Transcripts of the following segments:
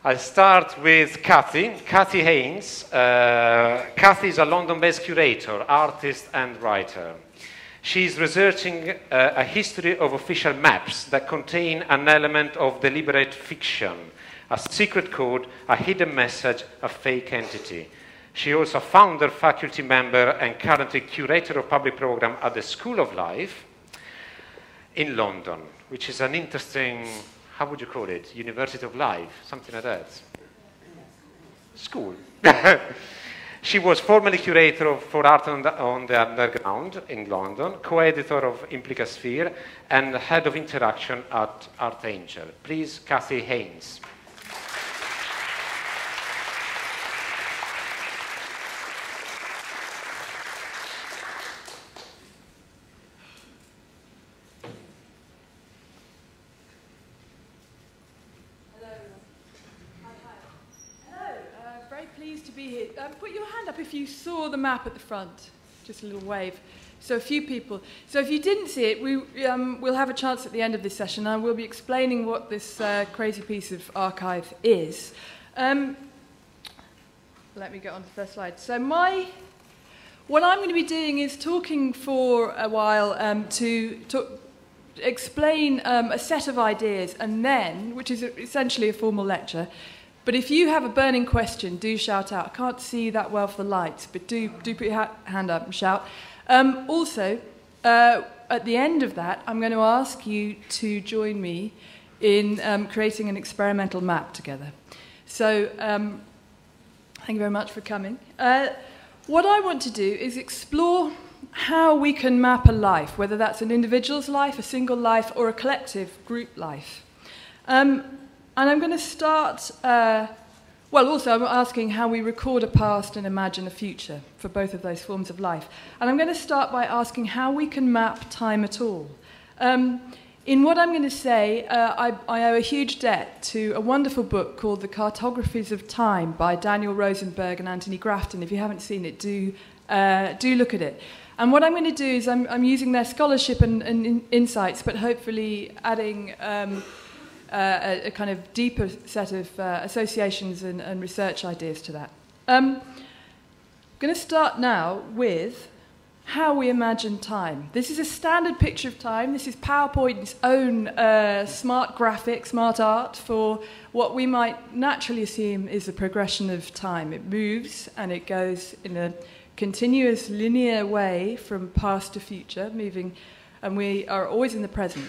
I'll start with Cathy Haynes. Cathy is a London-based curator, artist, and writer. She's researching a history of official maps that contain an element of deliberate fiction, a secret code, a hidden message, a fake entity. She also founder, faculty member, and currently curator of public program at the School of Life in London, which is an interesting, how would you call it? University of Life, something like that. School. She was formerly curator for Art on the Underground in London, co-editor of Implicasphere, and head of interaction at Art Angel. Please, Cathy Haynes. Put your hand up if you saw the map at the front. Just a little wave. So a few people. So if you didn't see it, we'll have a chance at the end of this session. I will be explaining what this crazy piece of archive is. Let me get on to the first slide. So what I'm going to be doing is talking for a while to explain a set of ideas, and then, which is essentially a formal lecture. But if you have a burning question, do shout out. I can't see that well for the lights, but do put your hand up and shout. Also, at the end of that, I'm going to ask you to join me in creating an experimental map together. So, thank you very much for coming. What I want to do is explore how we can map a life, whether that's an individual's life, a single life, or a collective group life. And I'm going to start, also I'm asking how we record a past and imagine a future for both of those forms of life. And I'm going to start by asking how we can map time at all. In what I'm going to say, I owe a huge debt to a wonderful book called The Cartographies of Time by Daniel Rosenberg and Anthony Grafton. If you haven't seen it, do look at it. And what I'm going to do is I'm using their scholarship and insights, but hopefully adding a kind of deeper set of associations and research ideas to that. I'm going to start now with how we imagine time. This is a standard picture of time. This is PowerPoint's own smart graphic, smart art for what we might naturally assume is the progression of time. It moves and it goes in a continuous linear way from past to future, moving, and we are always in the present.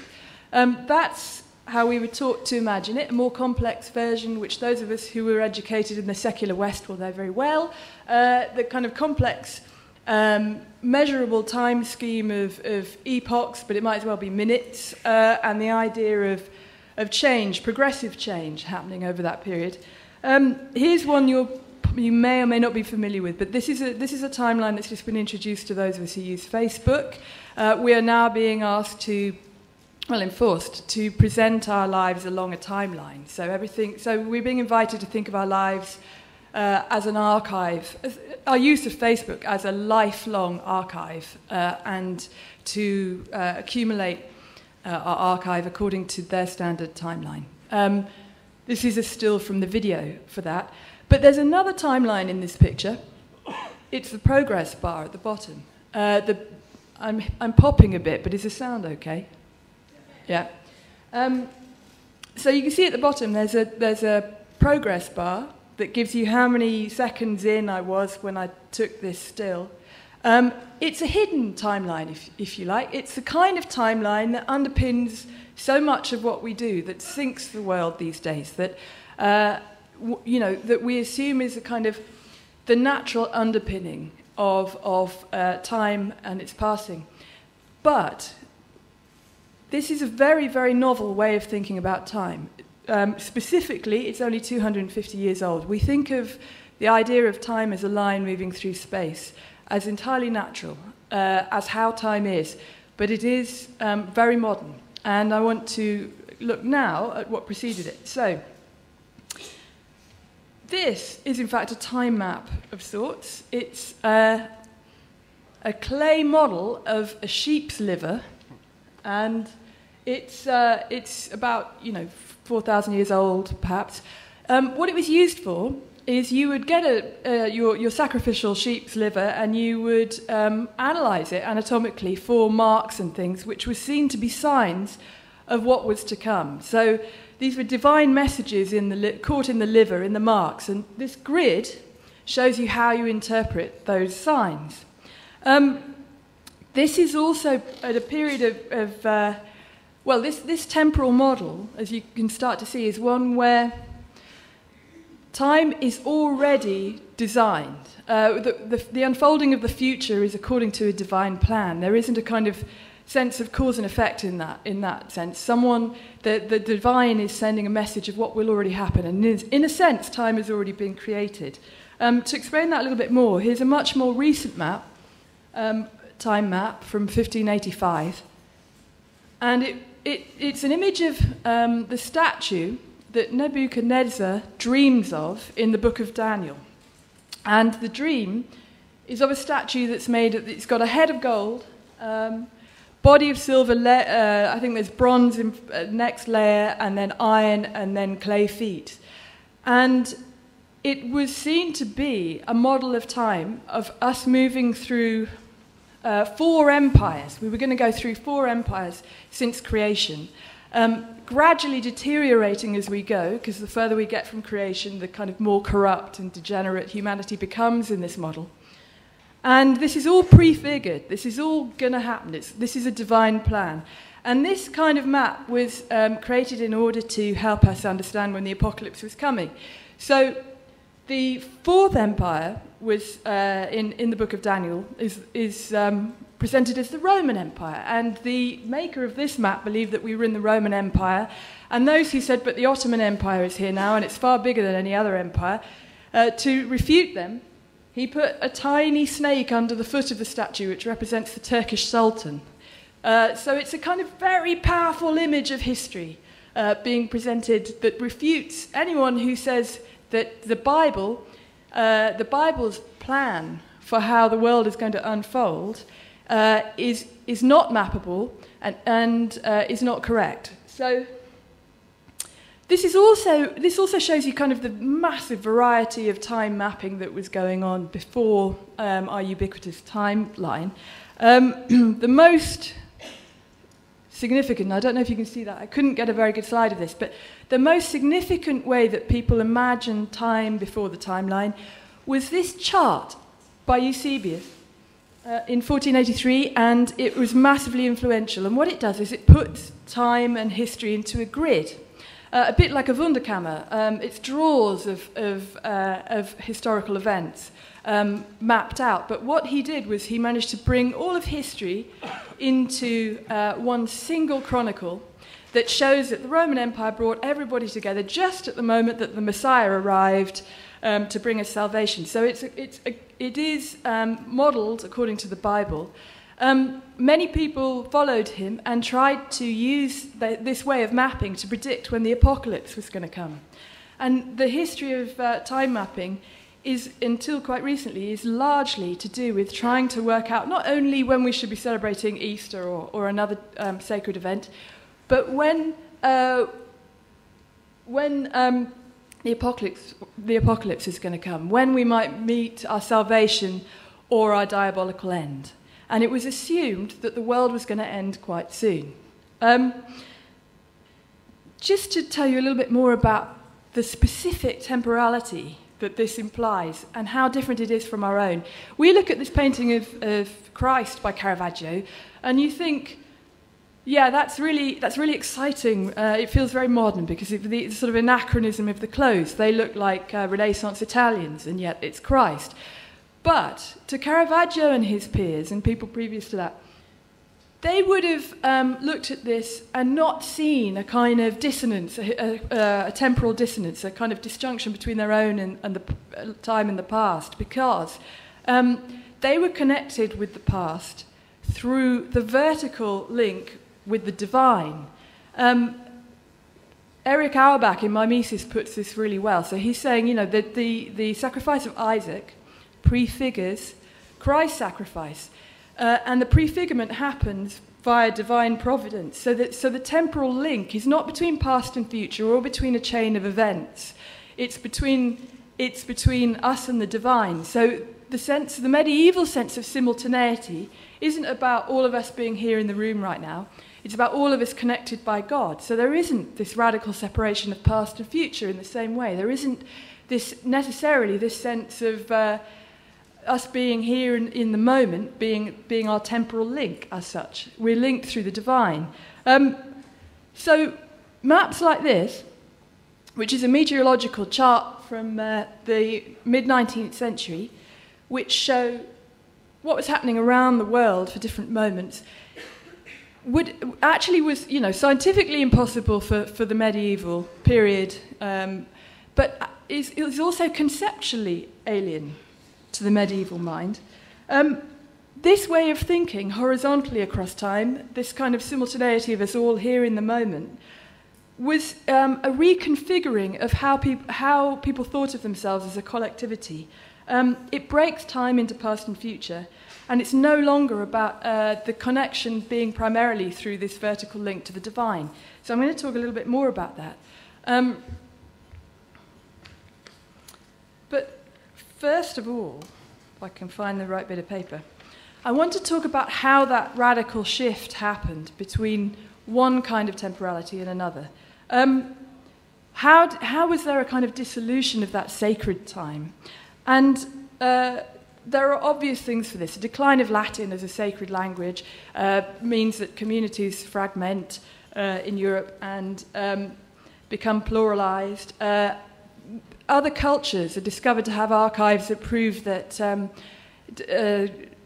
That's how we were taught to imagine it, a more complex version, which those of us who were educated in the secular West will know very well, the kind of complex, measurable time scheme of epochs, but it might as well be minutes, and the idea of change, progressive change happening over that period. Here's one you may or may not be familiar with, but this is a timeline that's just been introduced to those of us who use Facebook. We are now being asked to, enforced to present our lives along a timeline. So we're being invited to think of our lives as an archive, our use of Facebook as a lifelong archive, and to accumulate our archive according to their standard timeline. This is a still from the video for that. But there's another timeline in this picture. It's the progress bar at the bottom. I'm popping a bit, but is the sound okay? Yeah. So you can see at the bottom there's a progress bar that gives you how many seconds in I was when I took this still. It's a hidden timeline, if you like. It's the kind of timeline that underpins so much of what we do, that sinks the world these days, that that we assume is a kind of the natural underpinning of time and its passing. But this is a very, very novel way of thinking about time. Specifically, it's only 250 years old. We think of the idea of time as a line moving through space as entirely natural, as how time is. But it is very modern. And I want to look now at what preceded it. So, this is in fact a time map of sorts. It's a clay model of a sheep's liver, and it's about 4,000 years old, perhaps. What it was used for is you would get your sacrificial sheep's liver and you would analyse it anatomically for marks and things, which were seen to be signs of what was to come. So these were divine messages caught in the liver, in the marks, and this grid shows you how you interpret those signs. This is also at a period of this temporal model, as you can start to see, is one where time is already designed. The unfolding of the future is according to a divine plan. There isn't a kind of sense of cause and effect in that sense. The divine is sending a message of what will already happen, and in a sense, time has already been created. To explain that a little bit more, here's a much more recent map, time map from 1585, and it's an image of the statue that Nebuchadnezzar dreams of in the book of Daniel. And the dream is of a statue it's got a head of gold, body of silver, I think there's bronze in next layer, and then iron, and then clay feet. And it was seen to be a model of time, of us moving through 4 empires. We were going to go through 4 empires since creation, gradually deteriorating as we go, because the further we get from creation, the kind of more corrupt and degenerate humanity becomes in this model. And this is all prefigured. This is all going to happen. This is a divine plan. And this kind of map was created in order to help us understand when the apocalypse was coming. So the 4th empire was, in the book of Daniel, is presented as the Roman Empire. And the maker of this map believed that we were in the Roman Empire. And those who said, but the Ottoman Empire is here now, and it's far bigger than any other empire, to refute them, he put a tiny snake under the foot of the statue, which represents the Turkish Sultan. So it's a kind of very powerful image of history being presented that refutes anyone who says that the Bible's plan for how the world is going to unfold is not mappable and is not correct. So this also shows you kind of the massive variety of time mapping that was going on before our ubiquitous timeline. The most significant, I don't know if you can see that, I couldn't get a very good slide of this, but the most significant way that people imagined time before the timeline was this chart by Eusebius in 1483, and it was massively influential. And what it does is it puts time and history into a grid, a bit like a Wunderkammer. It's drawers of historical events mapped out. But what he did was he managed to bring all of history into one single chronicle that shows that the Roman Empire brought everybody together just at the moment that the Messiah arrived to bring us salvation. So it is modelled according to the Bible. Many people followed him and tried to use this way of mapping to predict when the apocalypse was going to come. And the history of time mapping is, until quite recently, is largely to do with trying to work out not only when we should be celebrating Easter or another sacred event, but when the apocalypse is going to come, when we might meet our salvation or our diabolical end. And it was assumed that the world was going to end quite soon. Just to tell you a little bit more about the specific temporality that this implies and how different it is from our own. We look at this painting of Christ by Caravaggio, and you think, yeah, that's really exciting. It feels very modern because of the sort of anachronism of the clothes. They look like Renaissance Italians, and yet it's Christ. But to Caravaggio and his peers and people previous to that, they would have looked at this and not seen a kind of dissonance, a temporal dissonance, a kind of disjunction between their own and the time in the past, because they were connected with the past through the vertical link with the divine. Eric Auerbach in Mimesis puts this really well. So he's saying, you know, that the sacrifice of Isaac prefigures Christ's sacrifice. And the prefigurement happens via divine providence. So the temporal link is not between past and future or between a chain of events. It's between us and the divine. So the medieval sense of simultaneity isn't about all of us being here in the room right now. It's about all of us connected by God. So there isn't this radical separation of past and future in the same way. There isn't necessarily this sense of us being here in the moment, being our temporal link as such. We're linked through the divine. So maps like this, which is a meteorological chart from the mid-19th century, which show what was happening around the world for different moments, was scientifically impossible for the medieval period, but is also conceptually alien to the medieval mind. This way of thinking horizontally across time, this kind of simultaneity of us all here in the moment, was a reconfiguring of how people thought of themselves as a collectivity. It breaks time into past and future, and it's no longer about the connection being primarily through this vertical link to the divine. So I'm going to talk a little bit more about that. But first of all, if I can find the right bit of paper, I want to talk about how that radical shift happened between one kind of temporality and another. How was there a kind of dissolution of that sacred time? And there are obvious things for this. The decline of Latin as a sacred language means that communities fragment in Europe and become pluralized. Other cultures are discovered to have archives that prove that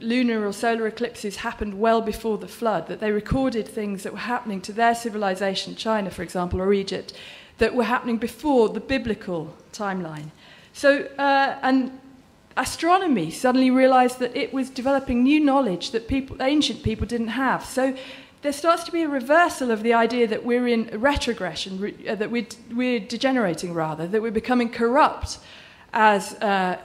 lunar or solar eclipses happened well before the flood, that they recorded things that were happening to their civilization, China, for example, or Egypt, that were happening before the biblical timeline. So, and astronomy suddenly realized that it was developing new knowledge that ancient people didn't have. So there starts to be a reversal of the idea that we're in retrogression, that we're degenerating rather, that we're becoming corrupt as a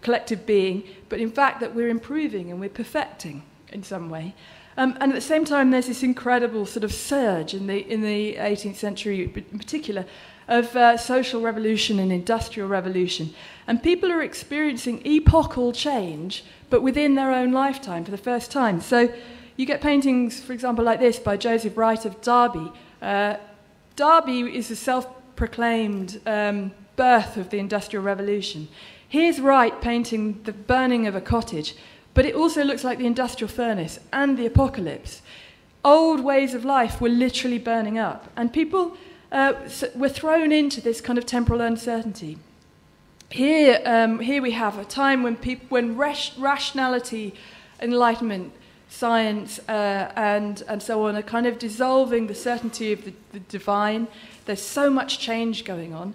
collective being, but in fact that we're improving and we're perfecting in some way. And at the same time, there's this incredible sort of surge in the 18th century in particular of social revolution and industrial revolution. And people are experiencing epochal change, but within their own lifetime for the first time. So you get paintings, for example, like this by Joseph Wright of Derby. Derby is a self-proclaimed birth of the Industrial Revolution. Here's Wright painting the burning of a cottage, but it also looks like the industrial furnace and the apocalypse. Old ways of life were literally burning up, and people were thrown into this kind of temporal uncertainty. Here we have a time when rationality, enlightenment, science, and so on are kind of dissolving the certainty of the divine. There's so much change going on.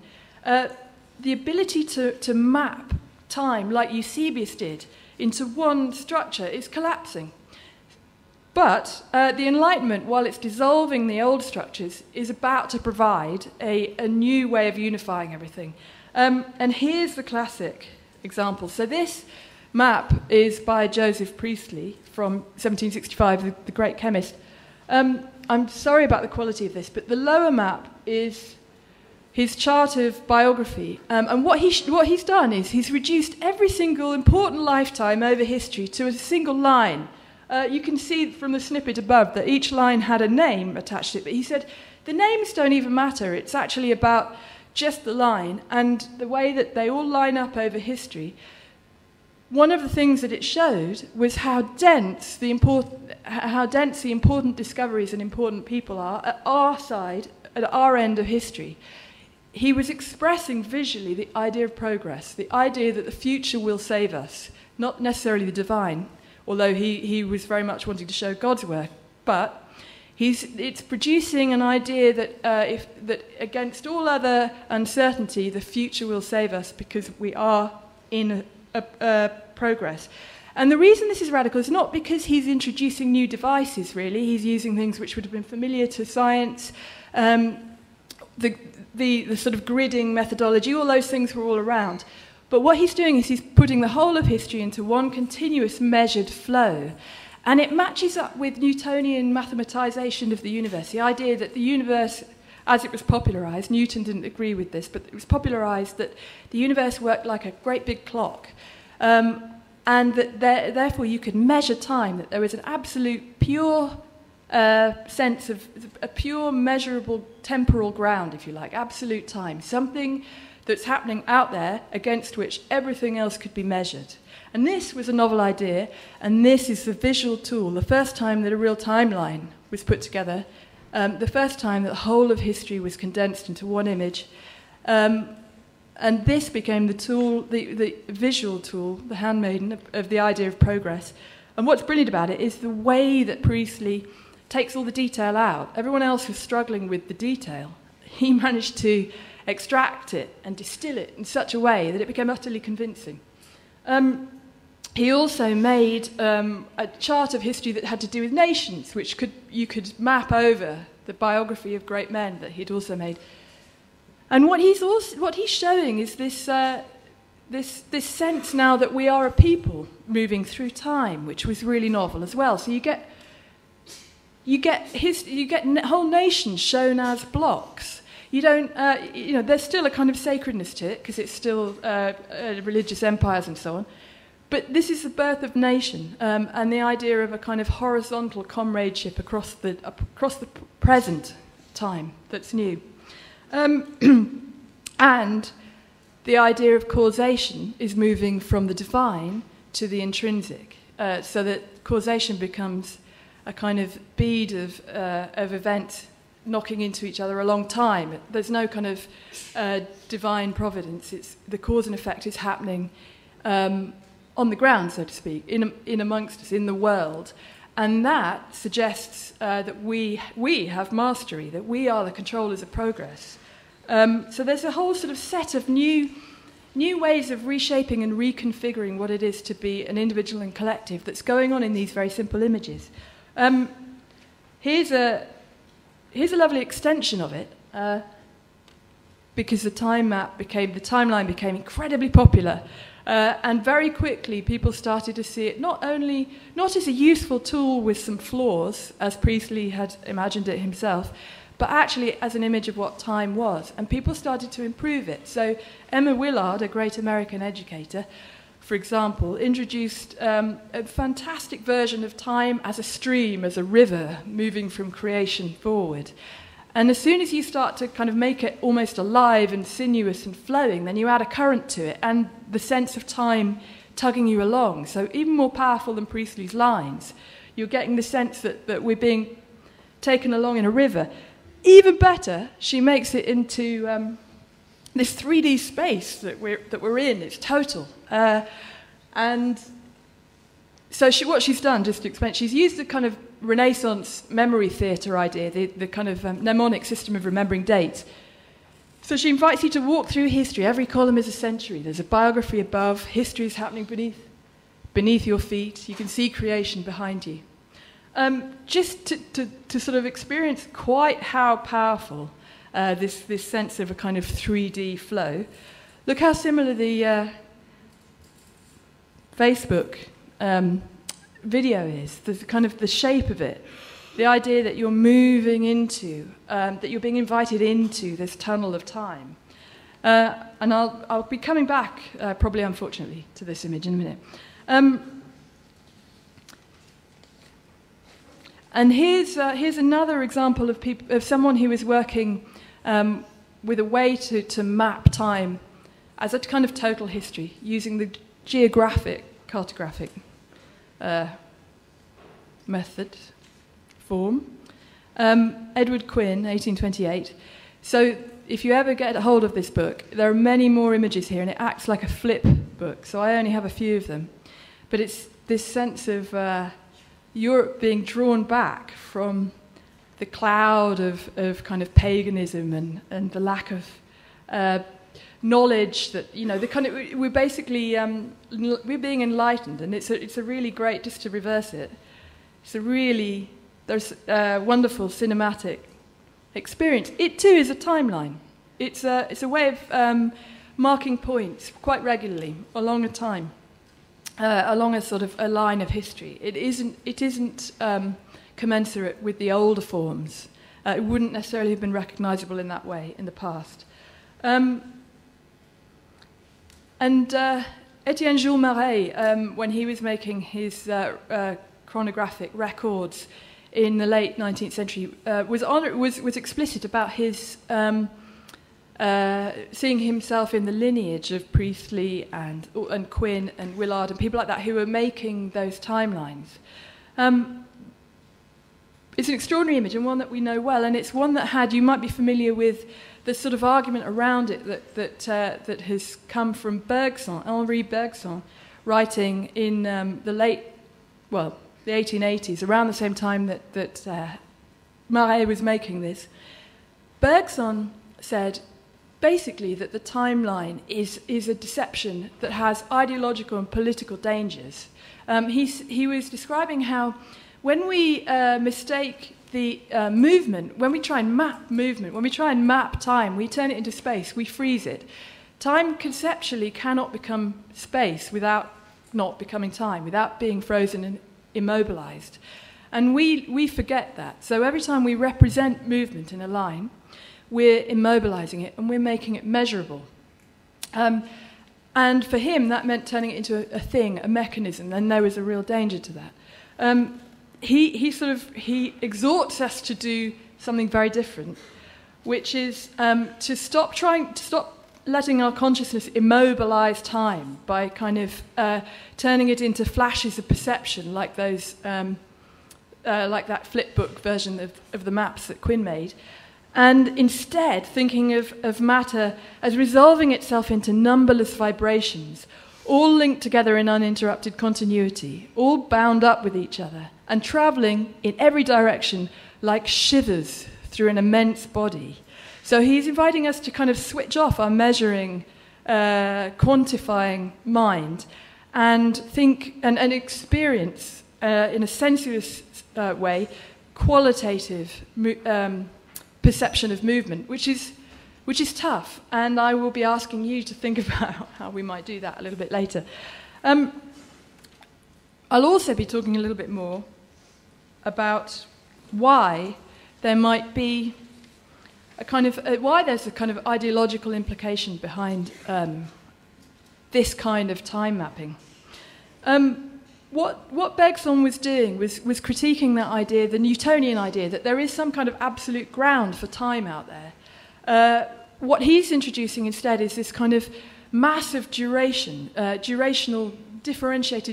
The ability to map time, like Eusebius did, into one structure is collapsing. But the Enlightenment, while it's dissolving the old structures, is about to provide a new way of unifying everything. And here's the classic example. So this map is by Joseph Priestley from 1765, the great chemist. I'm sorry about the quality of this, but the lower map is his chart of biography. And what he's done is he's reduced every single important lifetime over history to a single line. You can see from the snippet above that each line had a name attached to it, but he said the names don't even matter. It's actually about just the line and the way that they all line up over history. One of the things that it showed was how dense the important discoveries and important people are at our side, at our end of history. He was expressing visually the idea of progress, the idea that the future will save us, not necessarily the divine, although he was very much wanting to show God's work. But it's producing an idea that that against all other uncertainty, the future will save us because we are in progress. And the reason this is radical is not because he's introducing new devices, really. He's using things which would have been familiar to science, the sort of gridding methodology, all those things were all around. But what he's doing is he's putting the whole of history into one continuous measured flow. And it matches up with Newtonian mathematization of the universe, the idea that the universe as it was popularised, Newton didn't agree with this, but it was popularised that the universe worked like a great big clock, and that therefore you could measure time, that there was an absolute pure sense of a pure measurable temporal ground, if you like, absolute time, something that's happening out there against which everything else could be measured. And this was a novel idea, and this is the visual tool, the first time that a real timeline was put together, the first time that the whole of history was condensed into one image. And this became the tool, the visual tool, the handmaiden of the idea of progress. And what's brilliant about it is the way that Priestley takes all the detail out. Everyone else was struggling with the detail. He managed to extract it and distill it in such a way that it became utterly convincing. He also made a chart of history that had to do with nations, which you could map over the biography of great men that he'd also made. And what he's showing is this sense now that we are a people moving through time, which was really novel as well. So you get whole nations shown as blocks. You don't, there's still a kind of sacredness to it because it's still religious empires and so on. But this is the birth of nation, and the idea of a kind of horizontal comradeship across the present time that's new. And the idea of causation is moving from the divine to the intrinsic, so that causation becomes a kind of bead of events knocking into each other a long time. There's no kind of divine providence. It's the cause and effect is happening on the ground, so to speak, in amongst us, in the world. And that suggests that we have mastery, that we are the controllers of progress. So there's a whole sort of set of new ways of reshaping and reconfiguring what it is to be an individual and collective that's going on in these very simple images. Here's a lovely extension of it, because the timeline became incredibly popular. And very quickly, people started to see it not as a useful tool with some flaws, as Priestley had imagined it himself, but actually as an image of what time was. And people started to improve it. So Emma Willard, a great American educator, for example, introduced a fantastic version of time as a stream, as a river, moving from creation forward. And as soon as you start to kind of make it almost alive and sinuous and flowing, then you add a current to it and the sense of time tugging you along. So even more powerful than Priestley's lines. You're getting the sense that we're being taken along in a river. Even better, she makes it into this 3D space that we're in. It's total. And so what she's done, just to explain, she's used the kind of Renaissance memory theatre idea, the kind of mnemonic system of remembering dates. So she invites you to walk through history. Every column is a century. There's a biography above. History is happening beneath your feet. You can see creation behind you. Just to sort of experience quite how powerful this sense of a kind of 3D flow. Look how similar the Facebook video is, the kind of the shape of it, the idea that you're moving into, that you're being invited into this tunnel of time. And I'll be coming back, probably unfortunately, to this image in a minute. And here's another example of someone who is working with a way to map time as a kind of total history, using the geographic, cartographic method, form. Edward Quinn, 1828. So if you ever get a hold of this book, there are many more images here, and it acts like a flip book, so I only have a few of them. But it's this sense of Europe being drawn back from the cloud of kind of paganism and the lack of knowledge that, the kind of, we're basically, we're being enlightened, and it's a really great, just to reverse it, there's a wonderful cinematic experience. It too is a timeline. It's a way of marking points quite regularly along a time, along a sort of a line of history. It isn't commensurate with the older forms It wouldn't necessarily have been recognizable in that way in the past. Etienne Jules Marais, when he was making his chronographic records in the late 19th century, was explicit about his seeing himself in the lineage of Priestley and Quinn and Willard and people like that who were making those timelines. It's an extraordinary image and one that we know well, and it's one that had, you might be familiar with the sort of argument around it that has come from Bergson, Henri Bergson, writing in the 1880s, around the same time that Marais was making this. Bergson said basically that the timeline is a deception that has ideological and political dangers. He was describing how when we mistake the movement, when we try and map movement, when we try and map time, we turn it into space, we freeze it. Time conceptually cannot become space without not becoming time, without being frozen and immobilized. And we forget that. So every time we represent movement in a line, we're immobilizing it and we're making it measurable. And for him, that meant turning it into a thing, a mechanism, and there was a real danger to that. He exhorts us to do something very different, which is to stop letting our consciousness immobilize time by kind of turning it into flashes of perception, like those, like that flipbook version of the maps that Quinn made, and instead thinking of matter as resolving itself into numberless vibrations, all linked together in uninterrupted continuity, all bound up with each other, and travelling in every direction like shivers through an immense body. So he's inviting us to kind of switch off our measuring, quantifying mind and think and experience in a sensuous way qualitative perception of movement, which is tough, and I will be asking you to think about how we might do that a little bit later. I'll also be talking a little bit more about why there might be why there's a kind of ideological implication behind this kind of time mapping. What Bergson was doing was critiquing that idea, the Newtonian idea, that there is some kind of absolute ground for time out there. What he's introducing instead is this kind of massive differentiated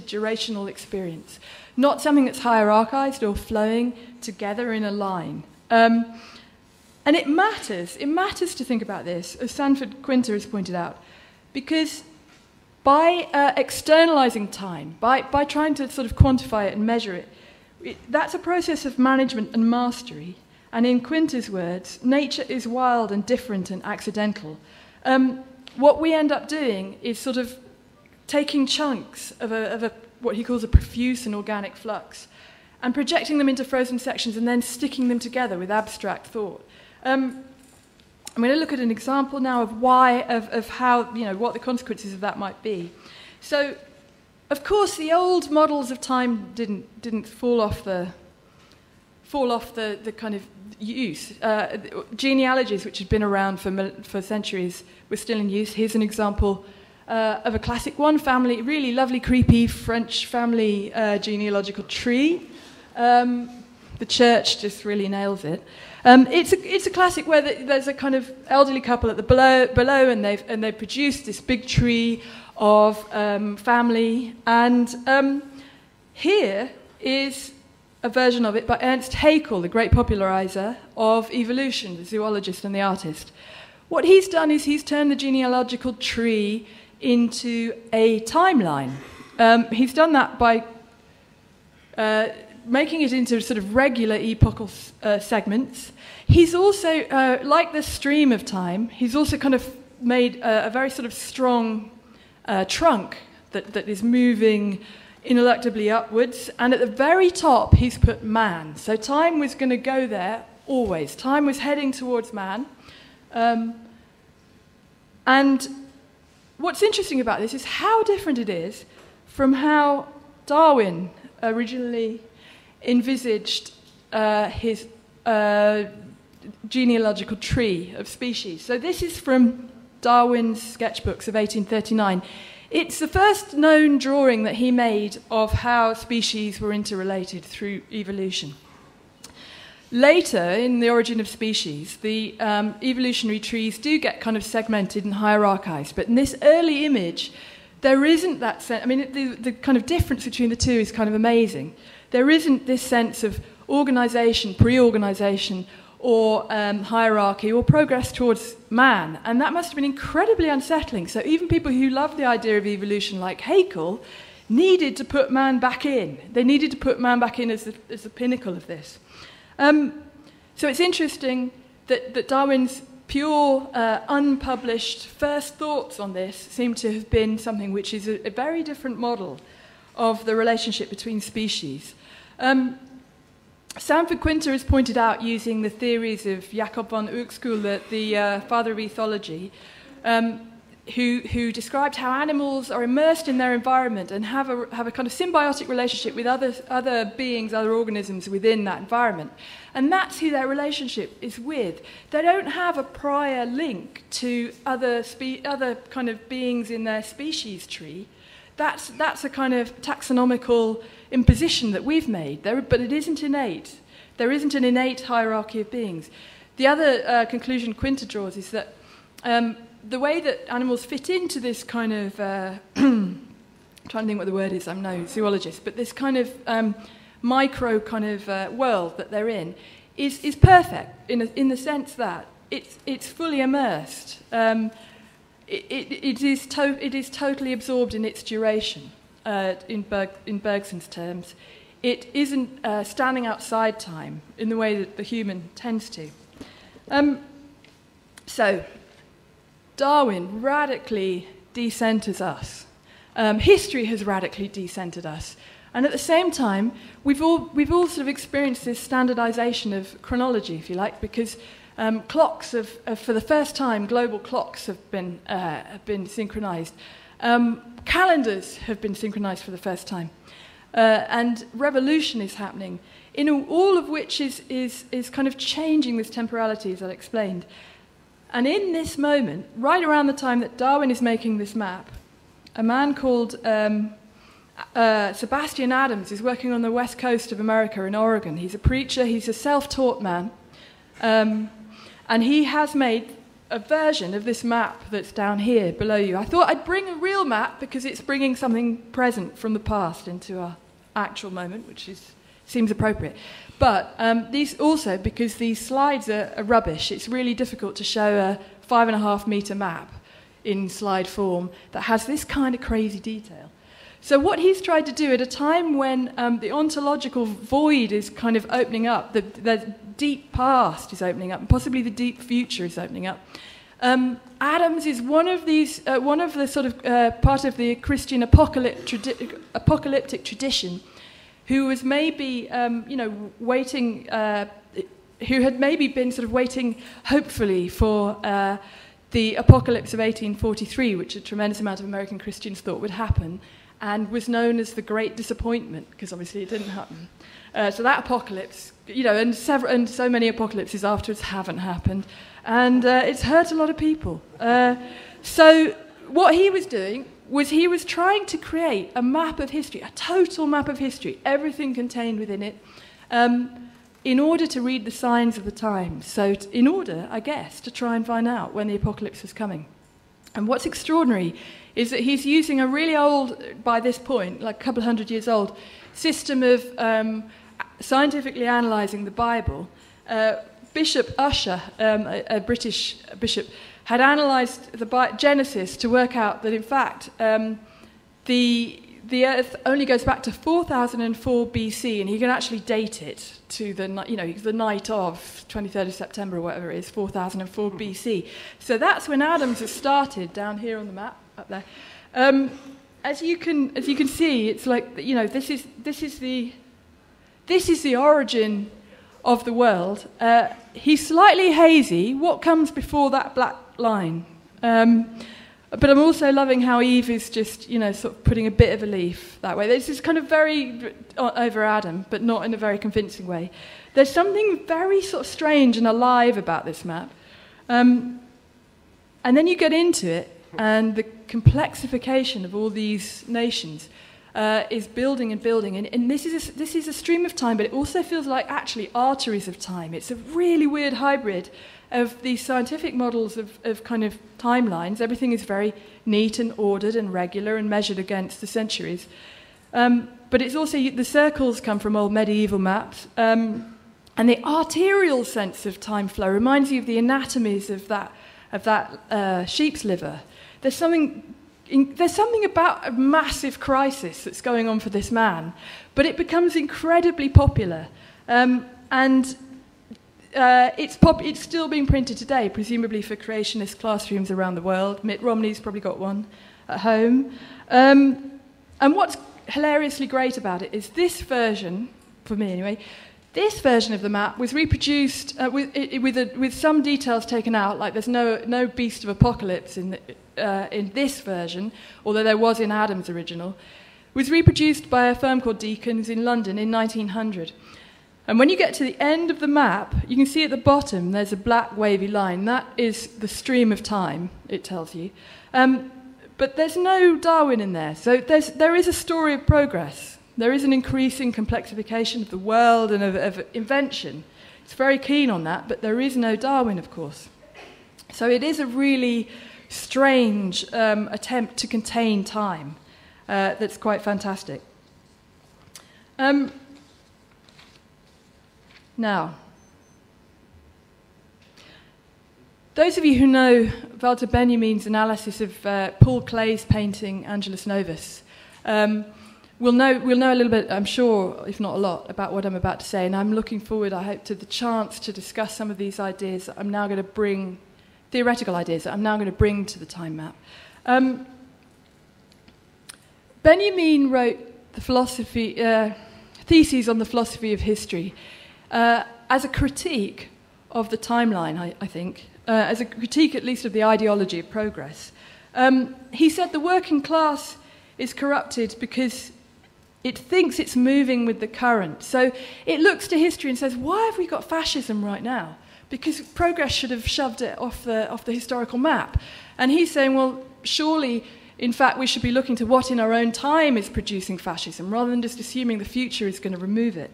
durational experience, not something that's hierarchized or flowing together in a line. And it matters to think about this, as Sanford Quinter has pointed out, because by externalizing time, by trying to sort of quantify it and measure it, that's a process of management and mastery. And in Quinter's words, nature is wild and different and accidental. What we end up doing is sort of taking chunks of what he calls a profuse and organic flux and projecting them into frozen sections and then sticking them together with abstract thought. I'm going to look at an example now of how, what the consequences of that might be. So, of course, the old models of time didn't fall off the kind of use. Genealogies, which had been around for centuries, were still in use. Here's an example of a classic one, family, really lovely, creepy French family genealogical tree. The church just really nails it. It's a classic where there's a kind of elderly couple at the below, and they've produced this big tree of family. And here is a version of it by Ernst Haeckel, the great popularizer of evolution, the zoologist and the artist. What he's done is he's turned the genealogical tree into a timeline. He's done that by making it into sort of regular epochal segments. He's also, like the stream of time, he's also kind of made a very sort of strong trunk that is moving ineluctably upwards, and at the very top he's put man. So time was going to go there always. Time was heading towards man. And what's interesting about this is how different it is from how Darwin originally envisaged his genealogical tree of species. So this is from Darwin's sketchbooks of 1839. It's the first known drawing that he made of how species were interrelated through evolution. Later, in The Origin of Species, the evolutionary trees do get kind of segmented and hierarchized, but in this early image, there isn't that sense. I mean, the kind of difference between the two is kind of amazing. There isn't this sense of organization, pre-organization, or hierarchy, or progress towards man, and that must have been incredibly unsettling. So even people who love the idea of evolution, like Haeckel, needed to put man back in. They needed to put man back in as the pinnacle of this. So it's interesting that Darwin's pure, unpublished first thoughts on this seem to have been something which is a very different model of the relationship between species. Sanford Quinter has pointed out, using the theories of Jacob von Uexküll, the father of ethology, who described how animals are immersed in their environment and have a kind of symbiotic relationship with other beings, other organisms within that environment. And that's who their relationship is with. They don't have a prior link to other kind of beings in their species tree. That's a kind of taxonomical imposition that we've made, but it isn't innate. There isn't an innate hierarchy of beings. The other conclusion Quinter draws is that the way that animals fit into this kind of, I'm trying to think what the word is, I'm no zoologist, but this kind of micro kind of world that they're in is perfect in the sense that it's fully immersed. It is totally absorbed in its duration, in Bergson's terms. It isn't standing outside time in the way that the human tends to. So, Darwin radically decenters us. History has radically decentered us. And at the same time, we've all sort of experienced this standardization of chronology, if you like, because clocks for the first time, global clocks have been synchronized. Calendars have been synchronized for the first time. And revolution is happening, all of which is kind of changing this temporality, as I explained. And in this moment, right around the time that Darwin is making this map, a man called Sebastian Adams is working on the west coast of America in Oregon. He's a preacher, he's a self-taught man, and he has made a version of this map that's down here below you. I thought I'd bring a real map because it's bringing something present from the past into our actual moment, which seems appropriate. But these also, because these slides are rubbish, it's really difficult to show a 5.5 metre map in slide form that has this kind of crazy detail. So what he's tried to do at a time when the ontological void is kind of opening up, the deep past is opening up, and possibly the deep future is opening up. Adams is one of the sort of part of the Christian apocalyptic tradition, who was maybe, waiting, who had maybe been sort of waiting, hopefully, for the apocalypse of 1843, which a tremendous amount of American Christians thought would happen, and was known as the Great Disappointment, because obviously it didn't happen. So that apocalypse, and so many apocalypses afterwards haven't happened, and it's hurt a lot of people. So what he was doing was he was trying to create a map of history, a total map of history, everything contained within it, in order to read the signs of the times. So in order, I guess, to try and find out when the apocalypse was coming. And what's extraordinary is that he's using a really old, by this point, like a couple of hundred years old, system of scientifically analysing the Bible. Bishop Ussher, a British bishop, had analysed the Genesis to work out that, in fact, the Earth only goes back to 4004 BC, and he can actually date it to the night of 23rd of September or whatever it is, 4004 BC. So that's when Adams has started down here on the map up there. As you can see, it's like this is the origin of the world. He's slightly hazy. What comes before that black line? But I'm also loving how Eve is just, you know, sort of putting a bit of a leaf that way. This is kind of very over Adam, but not in a very convincing way. There's something very sort of strange and alive about this map. And then you get into it, and the complexification of all these nations is building and building. And this is a stream of time, but it also feels like actually arteries of time. It's a really weird hybrid of these scientific models of kind of timelines. Everything is very neat and ordered and regular and measured against the centuries. But it's also, the circles come from old medieval maps. And the arterial sense of time flow reminds you of the anatomies of that sheep's liver. There's something about a massive crisis that's going on for this man, but it becomes incredibly popular. It's still being printed today, presumably for creationist classrooms around the world. Mitt Romney's probably got one at home. And what's hilariously great about it is this version, for me anyway, this version of the map was reproduced with some details taken out, like there's no Beast of Apocalypse in this version, although there was in Adam's original. Was reproduced by a firm called Deakins in London in 1900. And when you get to the end of the map, you can see at the bottom there's a black wavy line. That is the stream of time, it tells you. But there's no Darwin in there. So there is a story of progress. There is an increasing complexification of the world and of invention. It's very keen on that, but there is no Darwin, of course. So it is a really strange attempt to contain time that's quite fantastic. Now, those of you who know Walter Benjamin's analysis of Paul Klee's painting Angelus Novus will know a little bit, I'm sure, if not a lot, about what I'm about to say, and I'm looking forward, I hope, to the chance to discuss some of these ideas that I'm now going to bring, theoretical ideas that I'm now going to bring to the time map. Benjamin wrote the theses on the philosophy of history as a critique of the timeline, I think, as a critique at least of the ideology of progress. He said the working class is corrupted because it thinks it's moving with the current. So it looks to history and says, why have we got fascism right now? Because progress should have shoved it off the historical map. And he's saying, well, surely, in fact, we should be looking to what in our own time is producing fascism, rather than just assuming the future is going to remove it.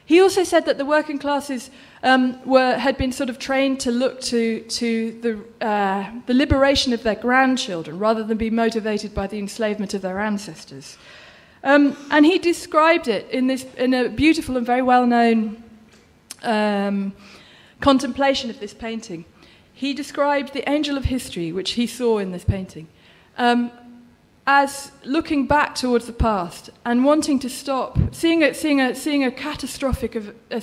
He also said that the working classes had been sort of trained to look to the liberation of their grandchildren, rather than be motivated by the enslavement of their ancestors. And he described it in a beautiful and very well-known contemplation of this painting. He described the angel of history, which he saw in this painting, as looking back towards the past and wanting to stop, seeing a catastrophic of a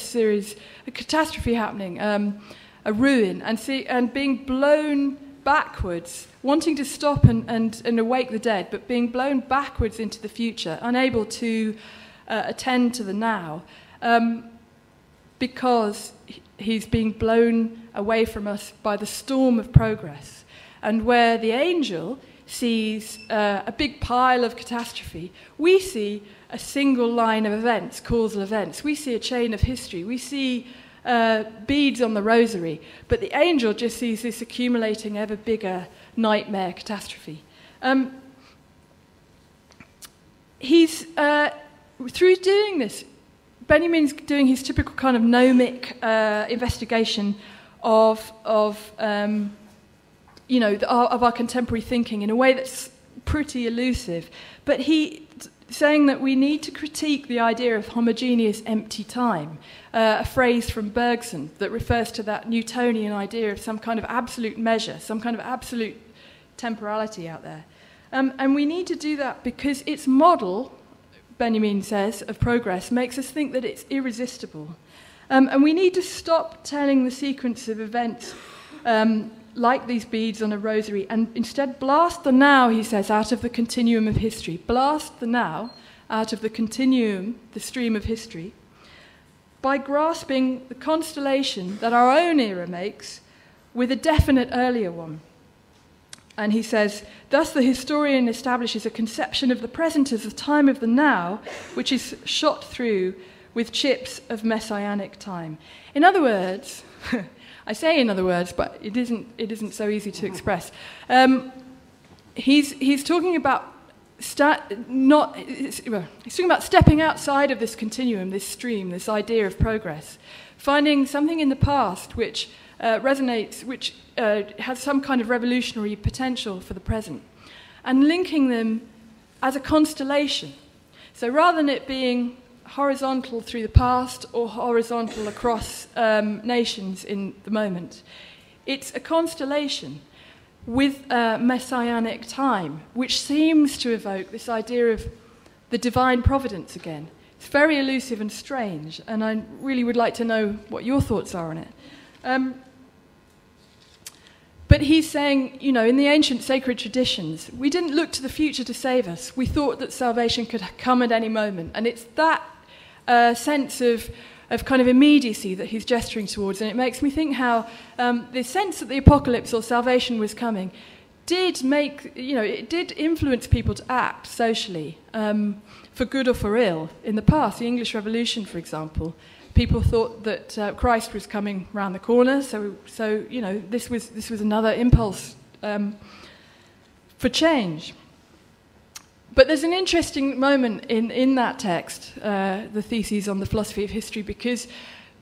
catastrophe happening, a ruin, and being blown backwards, wanting to stop and awake the dead, but being blown backwards into the future, unable to attend to the now, because he's being blown away from us by the storm of progress. And where the angel sees a big pile of catastrophe, we see a single line of events, causal events. We see a chain of history. We see beads on the rosary. But the angel just sees this accumulating ever bigger nightmare catastrophe. Through doing this, Benjamin's doing his typical kind of gnomic investigation of our contemporary thinking in a way that's pretty elusive. But saying that we need to critique the idea of homogeneous empty time, a phrase from Bergson that refers to that Newtonian idea of some kind of absolute measure, some kind of absolute temporality out there. And we need to do that because its model, Benjamin says, of progress makes us think that it's irresistible. And we need to stop telling the sequence of events like these beads on a rosary, and instead blast the now, he says, out of the continuum of history. Blast the now out of the continuum, the stream of history, by grasping the constellation that our own era makes with a definite earlier one. And he says, thus the historian establishes a conception of the present as the time of the now, which is shot through with chips of messianic time. In other words, I say in other words, but it isn't so easy to express. He's talking about he's talking about stepping outside of this continuum, this stream, this idea of progress, finding something in the past which resonates, which has some kind of revolutionary potential for the present, and linking them as a constellation. So rather than it being horizontal through the past or horizontal across nations in the moment, it's a constellation with messianic time, which seems to evoke this idea of the divine providence again. It's very elusive and strange, and I really would like to know what your thoughts are on it. But he's saying, you know, in the ancient sacred traditions, we didn't look to the future to save us. We thought that salvation could come at any moment. And it's that sense of kind of immediacy that he's gesturing towards. And it makes me think how the sense that the apocalypse or salvation was coming did make, you know, it did influence people to act socially, for good or for ill. In the past, the English Revolution, for example, people thought that Christ was coming round the corner, so you know, this was another impulse for change. But there's an interesting moment in that text, the theses on the philosophy of history, because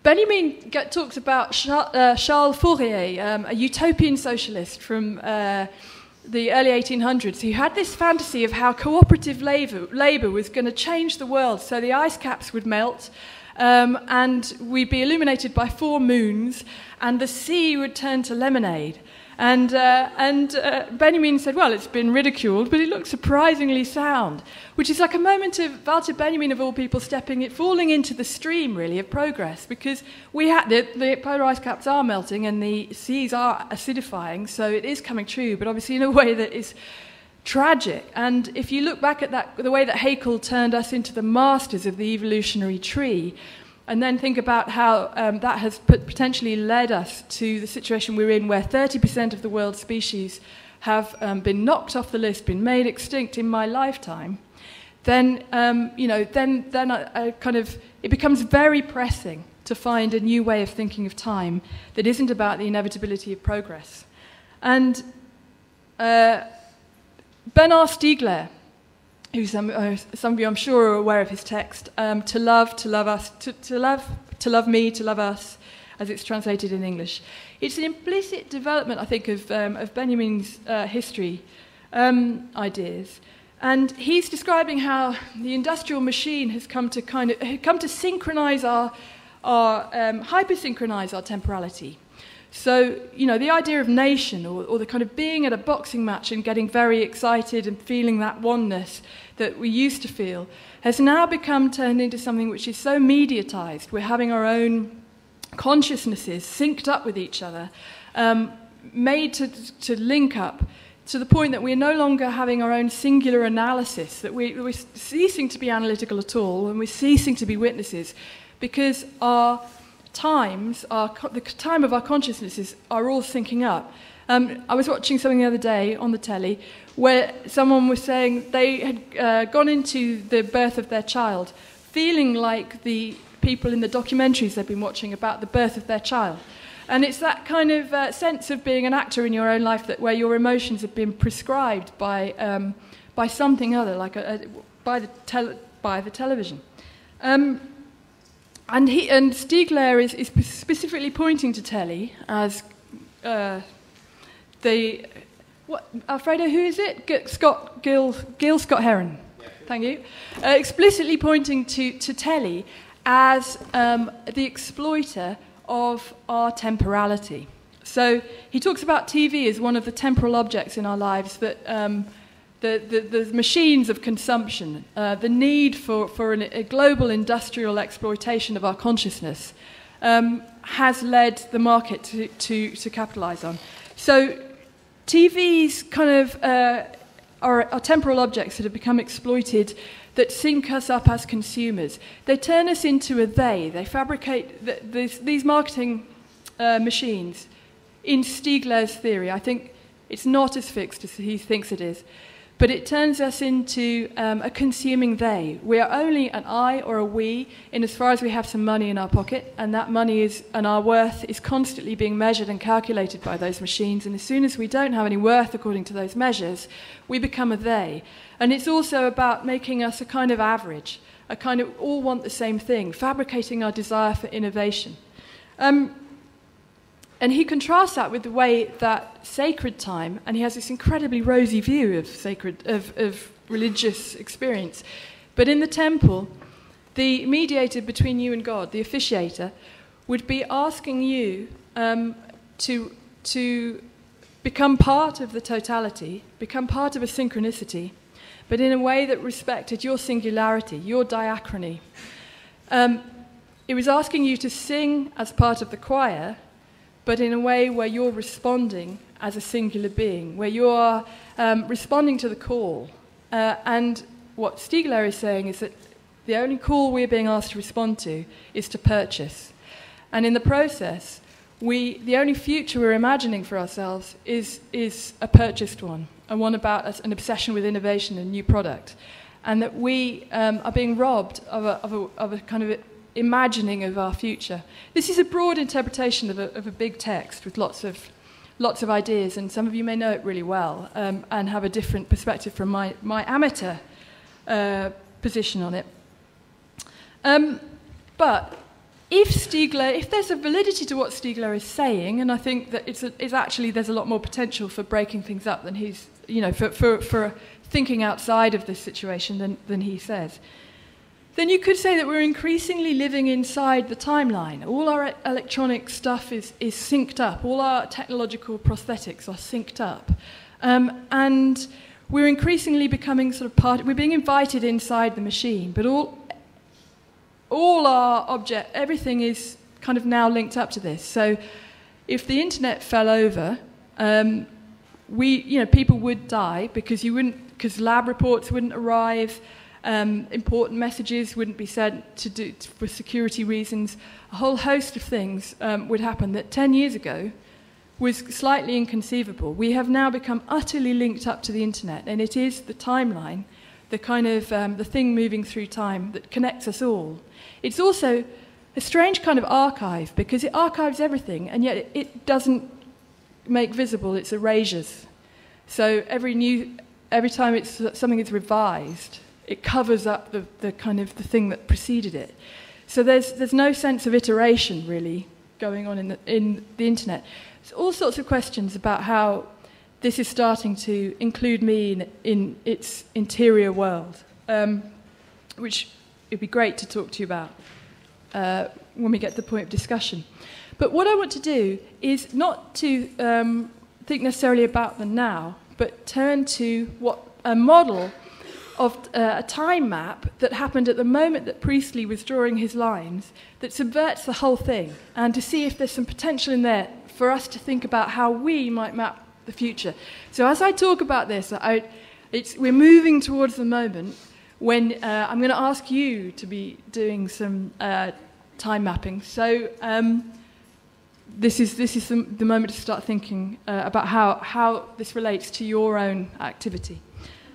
Benjamin talks about Charles Fourier, a utopian socialist from the early 1800s, who had this fantasy of how cooperative labour was going to change the world, so the ice caps would melt, and we'd be illuminated by 4 moons, and the sea would turn to lemonade. And Benjamin said, well, it's been ridiculed, but it looks surprisingly sound, which is like a moment of Walter Benjamin, of all people, falling into the stream, really, of progress, because the polar ice caps are melting and the seas are acidifying, so it is coming true, but obviously in a way that is tragic. And if you look back at the way that Haeckel turned us into the masters of the evolutionary tree, and then think about how that has potentially led us to the situation we're in, where 30% of the world's species have been knocked off the list, been made extinct in my lifetime, then it becomes very pressing to find a new way of thinking of time that isn't about the inevitability of progress. And Bernard Stiegler, who some of you I'm sure are aware of his text, to love me, to love us, as it's translated in English. It's an implicit development, I think, of Benjamin's history ideas, and he's describing how the industrial machine has come to synchronize our hypersynchronize our temporality. So, you know, the idea of nation, or the kind of being at a boxing match and getting very excited and feeling that oneness that we used to feel, has now turned into something which is so mediatized. We're having our own consciousnesses synced up with each other, made to link up, to the point that we're no longer having our own singular analysis, that we're ceasing to be analytical at all, and we're ceasing to be witnesses, because the time of our consciousnesses are all syncing up. I was watching something the other day on the telly where someone was saying they had gone into the birth of their child feeling like the people in the documentaries they've been watching about the birth of their child. And it's that kind of sense of being an actor in your own life, where your emotions have been prescribed by something other, like by the television. And Stiegler is specifically pointing to telly as Alfredo, who is it? Gil Scott Heron. Yeah. Thank you. Explicitly pointing to telly as the exploiter of our temporality. So he talks about TV as one of the temporal objects in our lives that the machines of consumption, the need for a global industrial exploitation of our consciousness has led the market to capitalize on. So TVs kind of are temporal objects that have become exploited, that sync us up as consumers. They turn us into a they. They fabricate these marketing machines. In Stiegler's theory, I think It's not as fixed as he thinks it is. But it turns us into a consuming they. We are only an I or a we in as far as we have some money in our pocket, and that money is, and our worth is constantly being measured and calculated by those machines. And as soon as we don't have any worth according to those measures, we become a they. And it's also about making us a kind of average, a kind of all want the same thing, fabricating our desire for innovation. And he contrasts that with the way that sacred time, and he has this incredibly rosy view of religious experience. But in the temple, the mediator between you and God, the officiator, would be asking you to become part of the totality, become part of a synchronicity, but in a way that respected your singularity, your diachrony. It was asking you to sing as part of the choir, but in a way where you're responding as a singular being, where you are responding to the call. And what Seijdel is saying is that the only call we're being asked to respond to is to purchase. And in the process, the only future we're imagining for ourselves is a purchased one, and one about an obsession with innovation and new product. And that we are being robbed of a kind of imagining of our future. This is a broad interpretation of a big text with lots of ideas, and some of you may know it really well and have a different perspective from my amateur position on it. But if there's a validity to what Seijdel is saying, and I think that it's actually there's a lot more potential for breaking things up than he's, for thinking outside of this situation than he says, then you could say that we're increasingly living inside the timeline. All our electronic stuff is synced up. All our technological prosthetics are synced up. And we're increasingly becoming sort of we're being invited inside the machine, but all our everything is kind of now linked up to this. So if the internet fell over, people would die because lab reports wouldn't arrive. Important messages wouldn't be sent for security reasons. A whole host of things would happen that 10 years ago was slightly inconceivable. We have now become utterly linked up to the internet, and it is the timeline, the kind of the thing moving through time that connects us all. It's also a strange kind of archive because it archives everything, and yet it doesn't make visible its erasures. So every time something is revised, it covers up the kind of the thing that preceded it. So there's no sense of iteration really going on in the internet. There's all sorts of questions about how this is starting to include me in its interior world, which it'd be great to talk to you about when we get to the point of discussion. But what I want to do is not to think necessarily about the now, but turn to what a model of a time map that happened at the moment that Priestley was drawing his lines that subverts the whole thing, and to see if there's some potential in there for us to think about how we might map the future. So as I talk about this, we're moving towards the moment when I'm going to ask you to be doing some time mapping. So this is the moment to start thinking about how this relates to your own activity.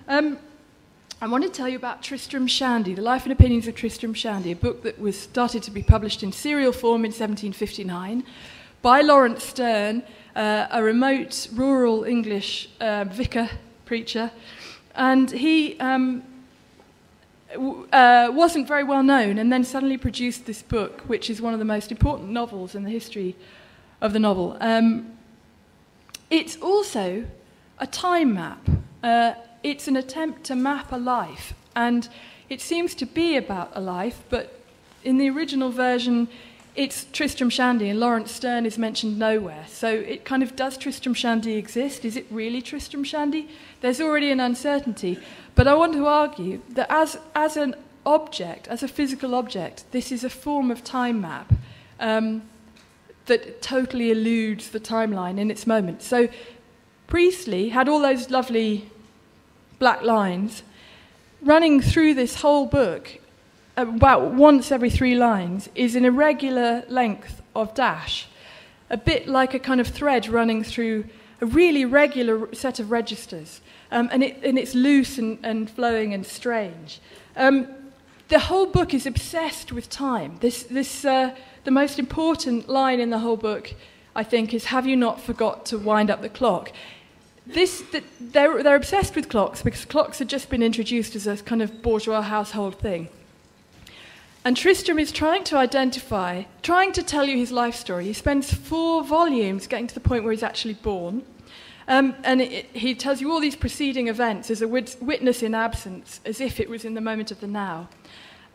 I want to tell you about Tristram Shandy, The Life and Opinions of Tristram Shandy, a book that was started to be published in serial form in 1759 by Lawrence Sterne, a remote rural English vicar, preacher. And he wasn't very well known, and then suddenly produced this book, which is one of the most important novels in the history of the novel. It's also a time map. It's an attempt to map a life, and it seems to be about a life, but in the original version, it's Tristram Shandy, and Lawrence Sterne is mentioned nowhere. So it kind of, does Tristram Shandy exist? Is it really Tristram Shandy? There's already an uncertainty. But I want to argue that as an object, as a physical object, this is a form of time map that totally eludes the timeline in its moment. So Priestley had all those lovely black lines running through this whole book. About once every 3 lines is an irregular length of dash, a bit like a kind of thread running through a really regular set of registers, and it's loose and flowing and strange. The whole book is obsessed with time. The most important line in the whole book, I think, is "Have you not forgot to wind up the clock?" They're obsessed with clocks because clocks had just been introduced as a kind of bourgeois household thing. And Tristram is trying to tell you his life story. He spends 4 volumes getting to the point where he's actually born. He tells you all these preceding events as a witness in absence, as if it was in the moment of the now.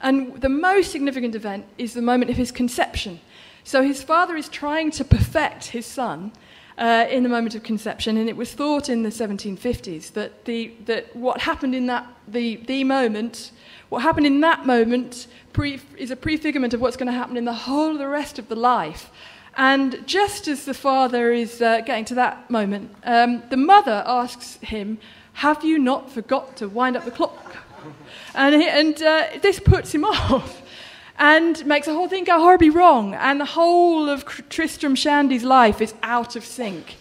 And the most significant event is the moment of his conception. So his father is trying to perfect his son in the moment of conception, and it was thought in the 1750s that what happened in that moment is a prefigurement of what's going to happen in the whole of the rest of the life. And just as the father is getting to that moment, the mother asks him, "Have you not forgot to wind up the clock?" And this puts him off and makes the whole thing go horribly wrong. And the whole of Tristram Shandy's life is out of sync.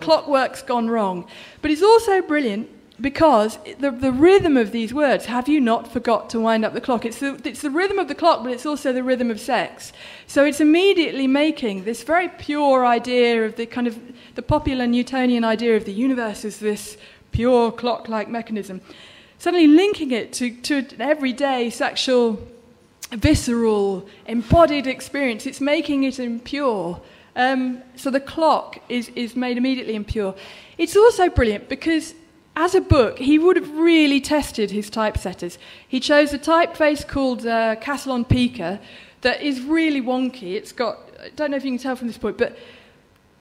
Clockwork's gone wrong. But it's also brilliant because the rhythm of these words, "Have you not forgot to wind up the clock?" It's the rhythm of the clock, but it's also the rhythm of sex. So it's immediately making this very pure idea of the popular Newtonian idea of the universe as this pure clock-like mechanism, suddenly linking it to an everyday sexual, visceral, embodied experience. It's making it impure. So the clock is made immediately impure. It's also brilliant because as a book, he would have really tested his typesetters. He chose a typeface called Castellon Pica that is really wonky. It's got, I don't know if you can tell from this point, but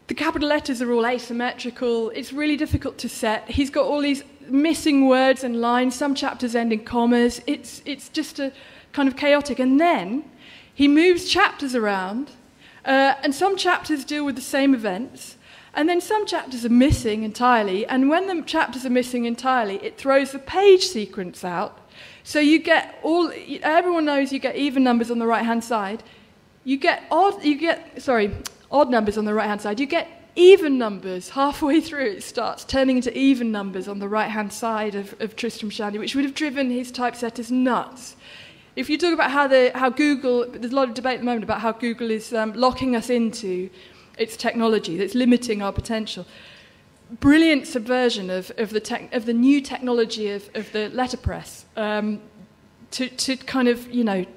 the capital letters are all asymmetrical. It's really difficult to set. He's got all these missing words and lines. Some chapters end in commas. It's just a kind of chaotic. And then he moves chapters around, and some chapters deal with the same events. And then some chapters are missing entirely, and when the chapters are missing entirely, it throws the page sequence out. So you get everyone knows you get even numbers on the right-hand side. You get odd numbers on the right-hand side. You get even numbers halfway through. It starts turning into even numbers on the right-hand side of Tristram Shandy, which would have driven his typesetters nuts. If you talk about how Google, there's a lot of debate at the moment about how Google is locking us into its technology that's limiting our potential. Brilliant subversion of the new technology of the letterpress to kind of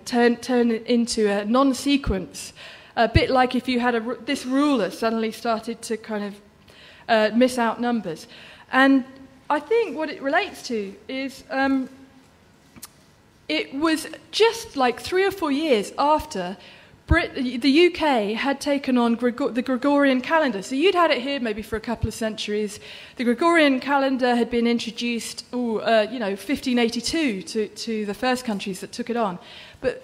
turn it into a non-sequence, a bit like if you had this ruler suddenly started to kind of miss out numbers. And I think what it relates to is it was just like 3 or 4 years after the UK had taken on the Gregorian calendar. So you'd had it here maybe for a couple of centuries. The Gregorian calendar had been introduced, 1582 to the first countries that took it on. But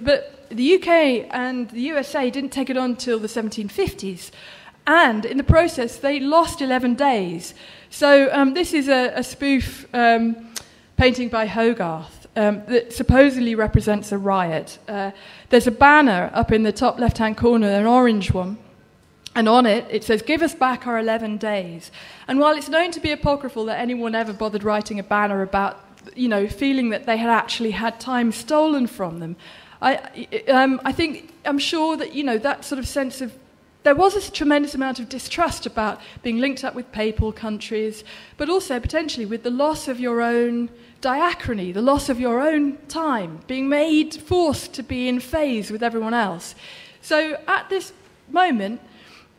the UK and the USA didn't take it on until the 1750s. And in the process, they lost 11 days. So this is a spoof painting by Hogarth. That supposedly represents a riot. There's a banner up in the top left-hand corner, an orange one, and on it says, "Give us back our 11 days." And while it's known to be apocryphal that anyone ever bothered writing a banner about, feeling that they had actually had time stolen from them, I'm sure that, that sort of sense of, there was a tremendous amount of distrust about being linked up with papal countries, but also potentially with the loss of your own diachrony, the loss of your own time, being forced to be in phase with everyone else. So at this moment,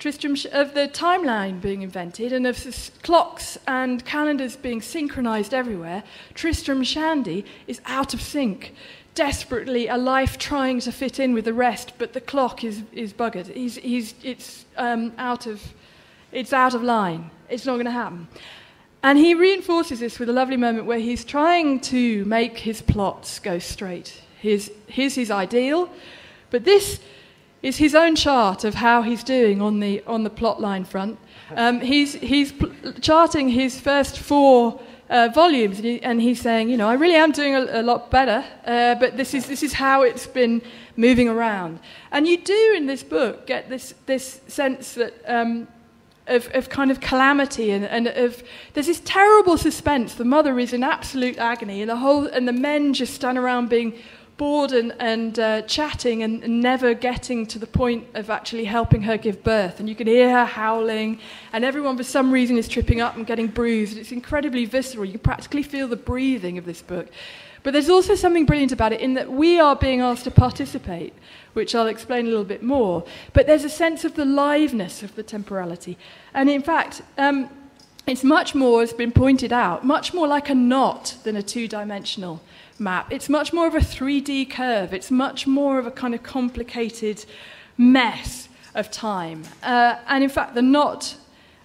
of the timeline being invented and of clocks and calendars being synchronized everywhere, Tristram Shandy is out of sync, desperately a life trying to fit in with the rest, but the clock is buggered. It's out of line. It's not going to happen. And he reinforces this with a lovely moment where he's trying to make his plots go straight. Here's his ideal, but this is his own chart of how he's doing on the plot line front. He's charting his first 4 volumes, and he's saying, I really am doing a lot better, but this is how it's been moving around. And you do in this book get this sense that of kind of calamity and of there's this terrible suspense. The mother is in absolute agony, and the men just stand around being bored and chatting and never getting to the point of actually helping her give birth. And you can hear her howling, and everyone for some reason is tripping up and getting bruised. It's incredibly visceral. You can practically feel the breathing of this book. But there's also something brilliant about it in that we are being asked to participate, which I'll explain a little bit more. But there's a sense of the liveness of the temporality. And in fact, it's much more, as has been pointed out, much more like a knot than a two-dimensional map. It's much more of a 3D curve. It's much more of a kind of complicated mess of time. And in fact, the knot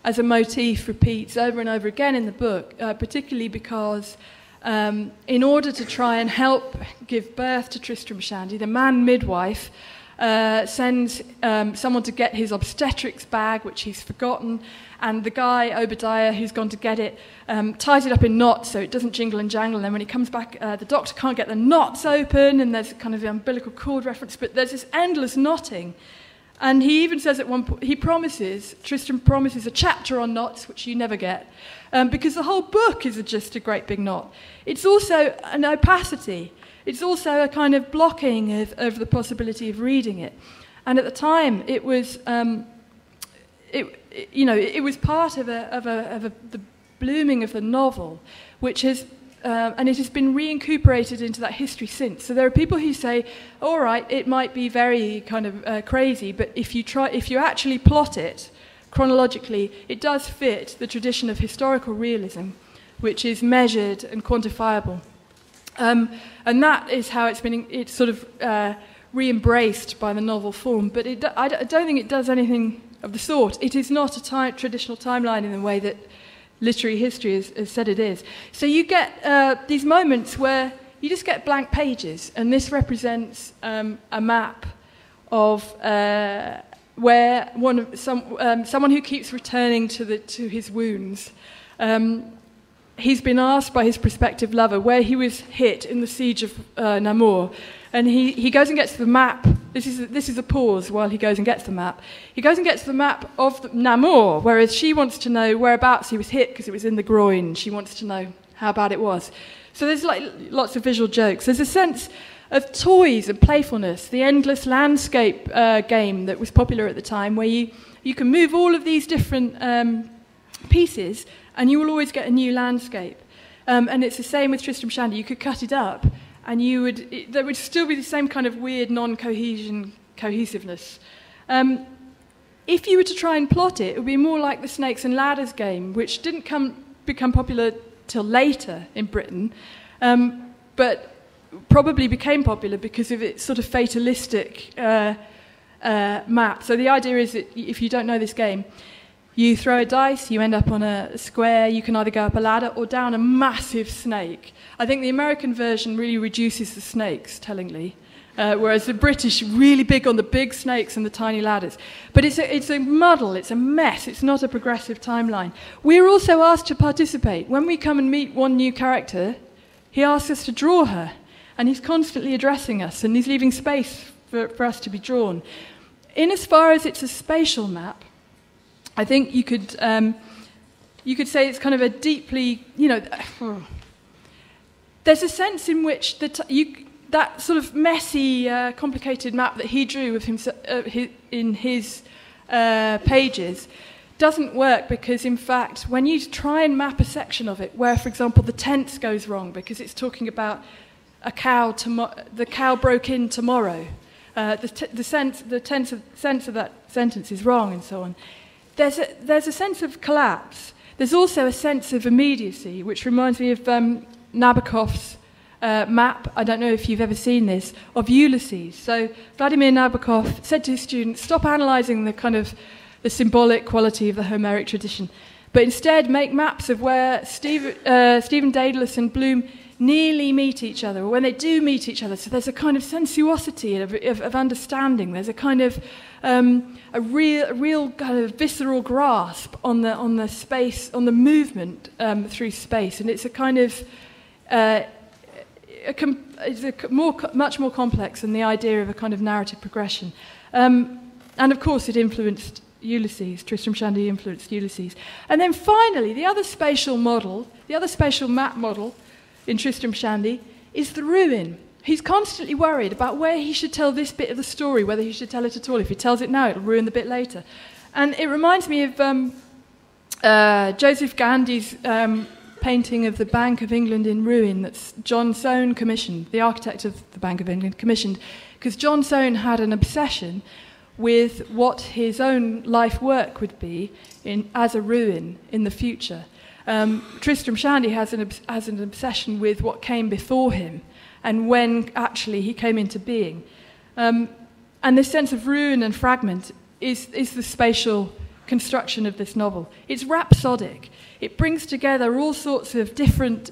as a motif repeats over and over again in the book, particularly because in order to try and help give birth to Tristram Shandy, the man midwife sends someone to get his obstetrics bag, which he's forgotten, and the guy, Obadiah, who's gone to get it, ties it up in knots so it doesn't jingle and jangle, and then when he comes back, the doctor can't get the knots open, and there's kind of the umbilical cord reference, but there's this endless knotting. And he even says at one point, Tristram promises a chapter on knots, which you never get, because the whole book is just a great big knot. It's also an opacity. It's also a kind of blocking of the possibility of reading it. And at the time, it was, it was part of the blooming of the novel, which has, and it has been reincorporated into that history since. So there are people who say, all right, it might be very kind of crazy, but if you actually plot it chronologically, it does fit the tradition of historical realism, which is measured and quantifiable. And that is how it's sort of re-embraced by the novel form. But I don't think it does anything of the sort. It is not a traditional timeline in the way that literary history has said it is. So you get these moments where you just get blank pages, and this represents a map of where someone who keeps returning to his wounds. He's been asked by his prospective lover where he was hit in the siege of Namur, and he goes and gets the map. This is a pause while he goes and gets the map. He goes and gets the map of Namur, whereas she wants to know whereabouts he was hit because it was in the groin. She wants to know how bad it was. So there's like lots of visual jokes. There's a sense of toys and playfulness, the endless landscape game that was popular at the time, where you can move all of these different pieces and you will always get a new landscape. And it's the same with Tristram Shandy. You could cut it up and there would still be the same kind of weird cohesiveness. If you were to try and plot it, it would be more like the Snakes and Ladders game, which didn't become popular till later in Britain, but probably became popular because of its sort of fatalistic map. So the idea is that if you don't know this game, you throw a dice, you end up on a square, you can either go up a ladder or down a massive snake. I think the American version really reduces the snakes, tellingly, whereas the British are really big on the big snakes and the tiny ladders. But it's a muddle, it's a mess, it's not a progressive timeline. We're also asked to participate. When we come and meet one new character, he asks us to draw her, and he's constantly addressing us, and he's leaving space for us to be drawn. In as far as it's a spatial map, I think you could say it's kind of a deeply, there's a sense in which that sort of messy, complicated map that he drew of himself in his pages doesn't work because, in fact, when you try and map a section of it where, for example, the tense goes wrong because it's talking about a cow, the cow broke in tomorrow, the sense of that sentence is wrong, and so on. There's a sense of collapse. There's also a sense of immediacy, which reminds me of Nabokov's map, I don't know if you've ever seen this, of Ulysses. So Vladimir Nabokov said to his students, stop analysing the kind of the symbolic quality of the Homeric tradition, but instead make maps of where Stephen Daedalus and Bloom nearly meet each other, or when they do meet each other. So there's a kind of sensuosity of understanding. There's a kind of a real kind of visceral grasp on the space, on the movement through space, and it's a kind of much more complex than the idea of a kind of narrative progression. And of course, it influenced Ulysses. Tristram Shandy influenced Ulysses. And then finally, the other spatial map model in Tristram Shandy is the ruin. He's constantly worried about where he should tell this bit of the story, whether he should tell it at all. If he tells it now, it'll ruin the bit later. And it reminds me of Joseph Gandy's painting of the Bank of England in ruin that's John Soane commissioned, the architect of the Bank of England commissioned, because John Soane had an obsession with what his own life work would be as a ruin in the future. Tristram Shandy has an obsession with what came before him and when actually he came into being. And this sense of ruin and fragment is the spatial construction of this novel. It's rhapsodic. It brings together all sorts of different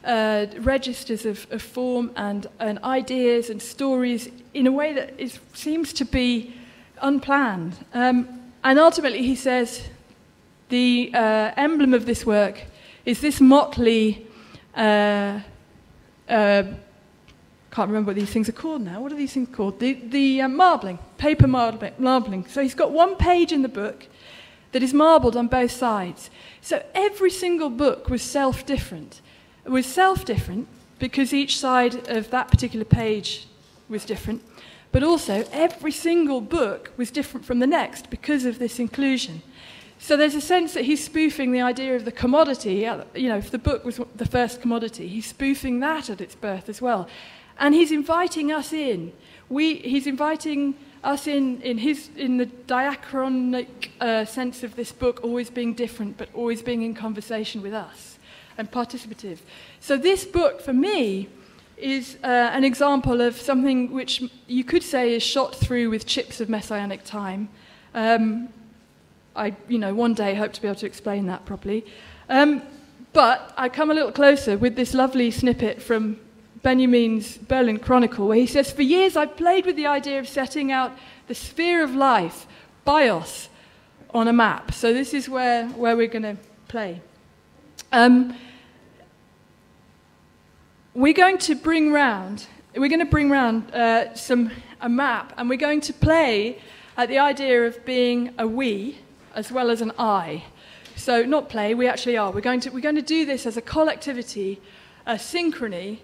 registers of form and ideas and stories in a way that seems to be unplanned. And ultimately, he says, the emblem of this work is this motley, can't remember what these things are called now. What are these things called? The marbling, paper marbling. So he's got one page in the book that is marbled on both sides. So every single book was self-different. It was self-different because each side of that particular page was different, but also every single book was different from the next because of this inclusion. So there's a sense that he's spoofing the idea of the commodity. You know, if the book was the first commodity, he's spoofing that at its birth as well. And he's inviting us in. He's inviting us in the diachronic sense of this book always being different, but always being in conversation with us and participative. So this book, for me, is an example of something which you could say is shot through with chips of messianic time. I, one day hope to be able to explain that properly. But I come a little closer with this lovely snippet from Benjamin's Berlin Chronicle, where he says, "For years I've played with the idea of setting out the sphere of life, bios, on a map." So this is where we're going to play. We're going to bring round a map, and we're going to play at the idea of being a we as well as an I. So not play, we actually are. We're going to do this as a collectivity, a synchrony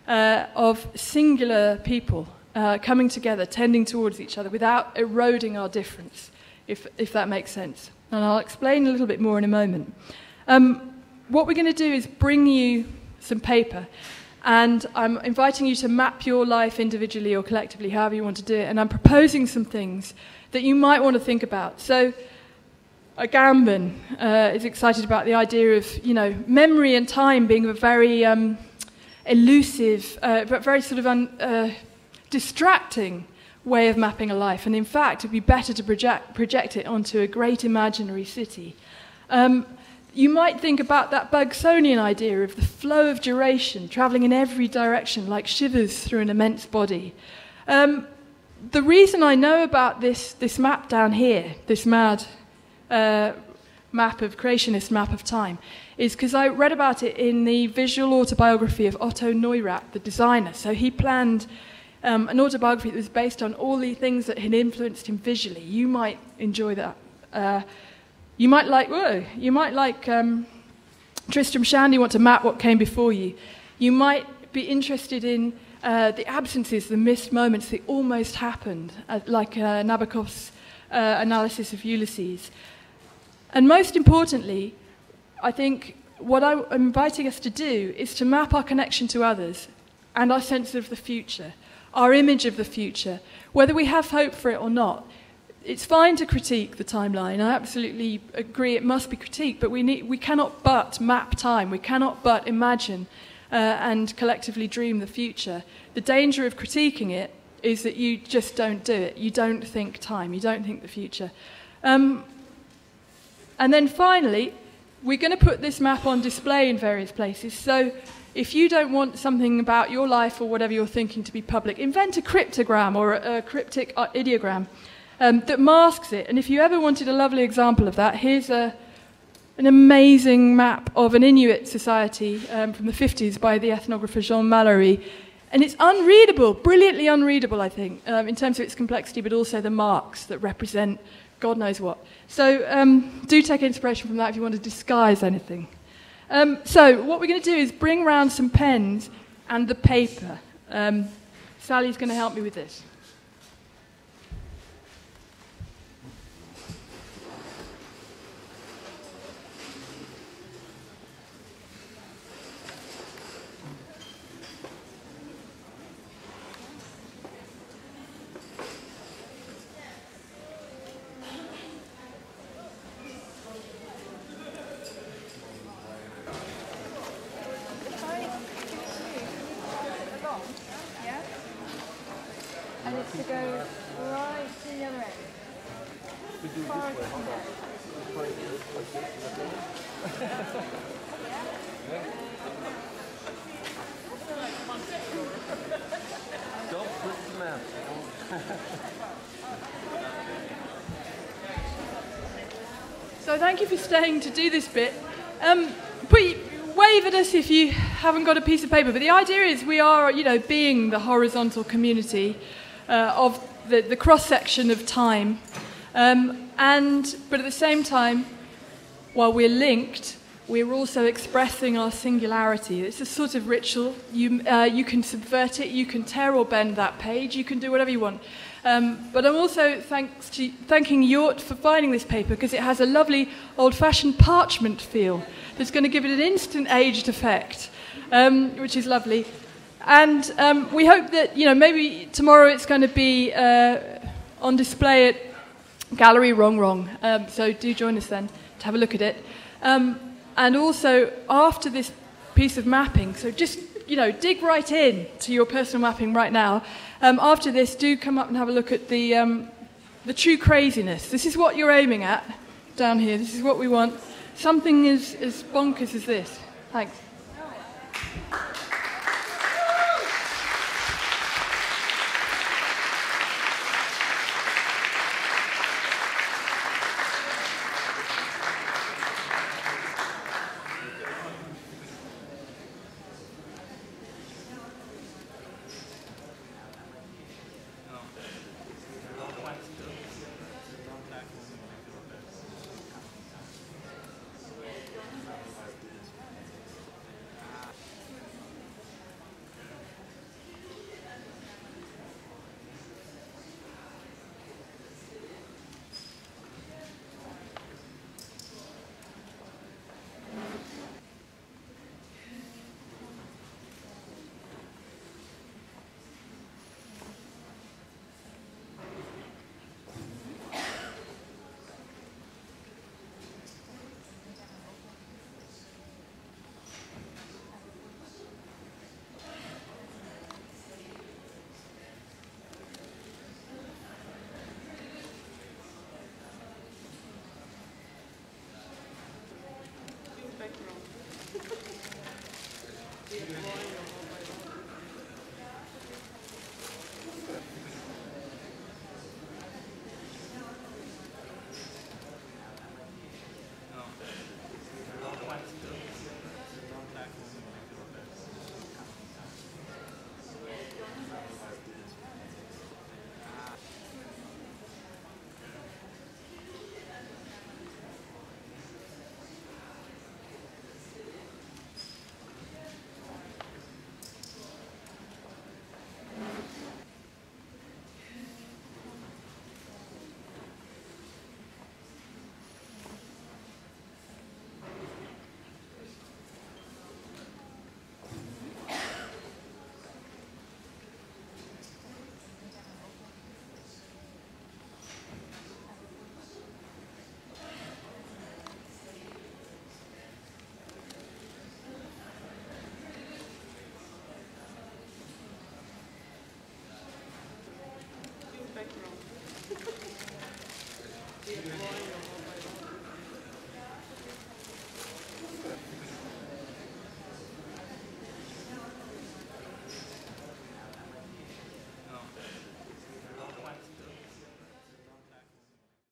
of singular people coming together, tending towards each other without eroding our difference, if that makes sense. And I'll explain a little bit more in a moment. What we're going to do is bring you some paper, and I'm inviting you to map your life individually or collectively, however you want to do it, and I'm proposing some things that you might want to think about. So Agamben is excited about the idea of, memory and time being a very elusive, but very sort of distracting way of mapping a life. And in fact, it would be better to project it onto a great imaginary city. You might think about that Bergsonian idea of the flow of duration, travelling in every direction like shivers through an immense body. The reason I know about this map down here, this mad map of creationist map of time, is because I read about it in the visual autobiography of Otto Neurath, the designer. So he planned an autobiography that was based on all the things that had influenced him visually. You might enjoy that. You might like Tristram Shandy, want to map what came before you. You might be interested in the absences, the missed moments that almost happened, like Nabokov's analysis of Ulysses. And most importantly, I think what I'm inviting us to do is to map our connection to others and our sense of the future, our image of the future, whether we have hope for it or not. It's fine to critique the timeline. I absolutely agree it must be critiqued, but we cannot but map time. We cannot but imagine and collectively dream the future. The danger of critiquing it is that you just don't do it. You don't think time. You don't think the future. And then finally, we're going to put this map on display in various places. So if you don't want something about your life or whatever you're thinking to be public, invent a cryptogram or a cryptic ideogram that masks it. And if you ever wanted a lovely example of that, here's an amazing map of an Inuit society from the 50s by the ethnographer Jean Mallory. And it's unreadable, brilliantly unreadable, I think, in terms of its complexity, but also the marks that represent God knows what. So do take inspiration from that if you want to disguise anything. So what we're going to do is bring round some pens and the paper. Sally's going to help me with this. And it's to go right to the other end. Don't put the map. So thank you for staying to do this bit. Wave at us if you haven't got a piece of paper. But the idea is we are, being the horizontal community of the cross-section of time. But at the same time, while we're linked, we're also expressing our singularity. It's a sort of ritual. You can subvert it, you can tear or bend that page, you can do whatever you want. But I'm also thanking Jort for finding this paper because it has a lovely old-fashioned parchment feel that's going to give it an instant aged effect, which is lovely. And we hope that, maybe tomorrow it's going to be on display at Gallery Wrong. So do join us then to have a look at it. And also, after this piece of mapping, so just, dig right in to your personal mapping right now. After this, do come up and have a look at the true craziness. This is what you're aiming at down here. This is what we want. Something as bonkers as this. Thanks.